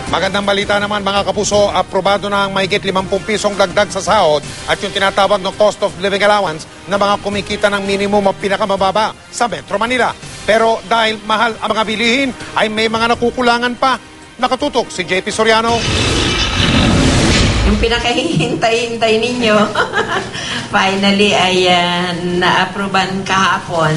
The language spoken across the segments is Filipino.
Magandang balita naman mga kapuso, aprobado na ang mahigit 50 pisong dagdag sa sahod at yung tinatawag ng cost of living allowance na mga kumikita ng minimum o pinakamababa sa Metro Manila. Pero dahil mahal ang mga bilihin ay may mga nakukulangan pa. Nakatutok si JP Soriano. Yung pinakahihintay-hintay ninyo, finally ay na-aproban kahapon.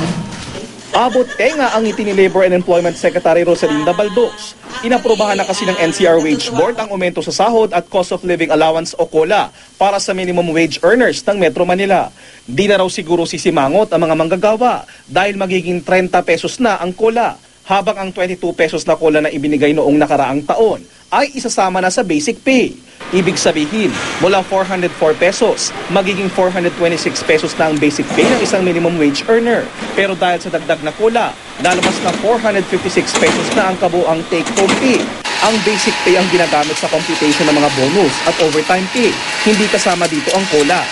Abot tenga ang ngiti ni Labor and Employment Secretary Rosalinda Baldos. Inaprobahan na kasi ng NCR Wage Board ang aumento sa sahod at cost of living allowance o COLA para sa minimum wage earners ng Metro Manila. Di na raw siguro sisimangot ang mga manggagawa dahil magiging 30 pesos na ang COLA, habang ang 22 pesos na COLA na ibinigay noong nakaraang taon ay isasama na sa basic pay. Ibig sabihin, mula 404 pesos, magiging 426 pesos na ang basic pay ng isang minimum wage earner. Pero dahil sa dagdag na COLA, lalabas na 456 pesos na ang kabuang take-home pay. Ang basic pay ang ginagamit sa computation ng mga bonus at overtime pay. Hindi kasama dito ang COLA.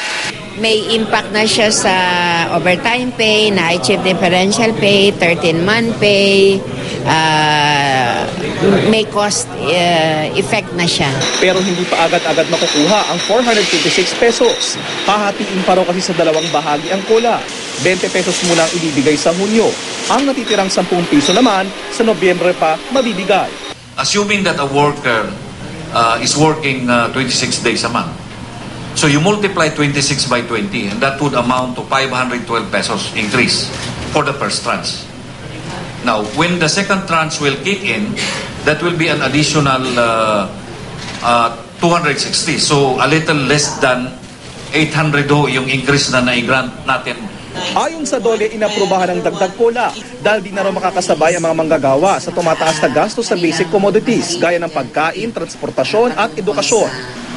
May impact na siya sa overtime pay, night shift differential pay, 13-month pay, may cost effect na siya. Pero hindi pa agad-agad makukuha ang 456 pesos. Hahatiin pa raw kasi sa dalawang bahagi ang COLA. 20 pesos muna ang ibibigay sa Hunyo. Ang natitirang 10 piso naman sa Nobyembre pa mabibigay. Assuming that a worker is working 26 days a month, so you multiply 26 by 20 and that would amount to 512 pesos increase for the first tranche. Now, when the second tranche will kick in, that will be an additional 260. So, a little less than 800 yung increase na na-grant natin. Ayon sa DOLE, inaprobahan ng dagdag COLA dahil di na raw makakasabay ang mga manggagawa sa tumataas na gastos sa basic commodities gaya ng pagkain, transportasyon at edukasyon.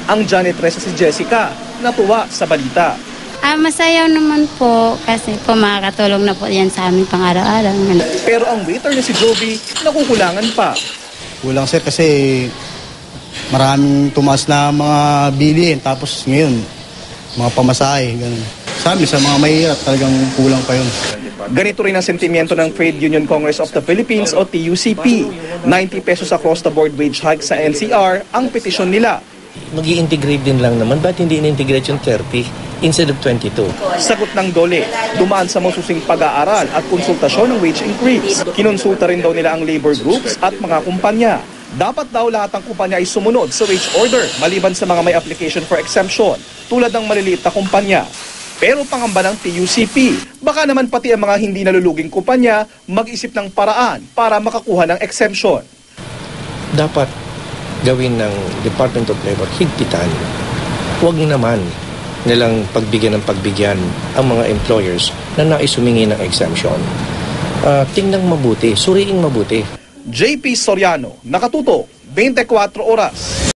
Ang janitress si Jessica natuwa sa balita. Masaya naman po kasi po makakatulong na po yan sa amin pang-araw-araw. Pero ang waiter na si Joby nakukulangan pa. Kulang sir kasi maraming tumaas na mga bilihin tapos ngayon mga pamasahe. Ganun. Sa amin, sa mga mahirap talagang kulang pa yun. Ganito rin ang sentimiento ng Trade Union Congress of the Philippines o TUCP. 90 pesos across the board wage hike sa NCR ang petisyon nila. Mag-i-integrate din lang naman, ba't hindi in-integrate yung 30 instead of 22? Sagot ng DOLE, dumaan sa masusing pag-aaral at konsultasyon ng wage increase. Kinonsulta rin daw nila ang labor groups at mga kumpanya. Dapat daw lahat ng kumpanya ay sumunod sa wage order maliban sa mga may application for exemption tulad ng maliliit na kumpanya. Pero pangamba ng TUCP, baka naman pati ang mga hindi naluluging kumpanya mag-isip ng paraan para makakuha ng exemption. Dapat gawin ng Department of Labor higpitan. Huwag naman nilang pagbigyan ng pagbigyan ang mga employers na nais humingi ng exemption. Tingnan mabuti, suriing mabuti. JP Soriano, nakatutok, 24 oras.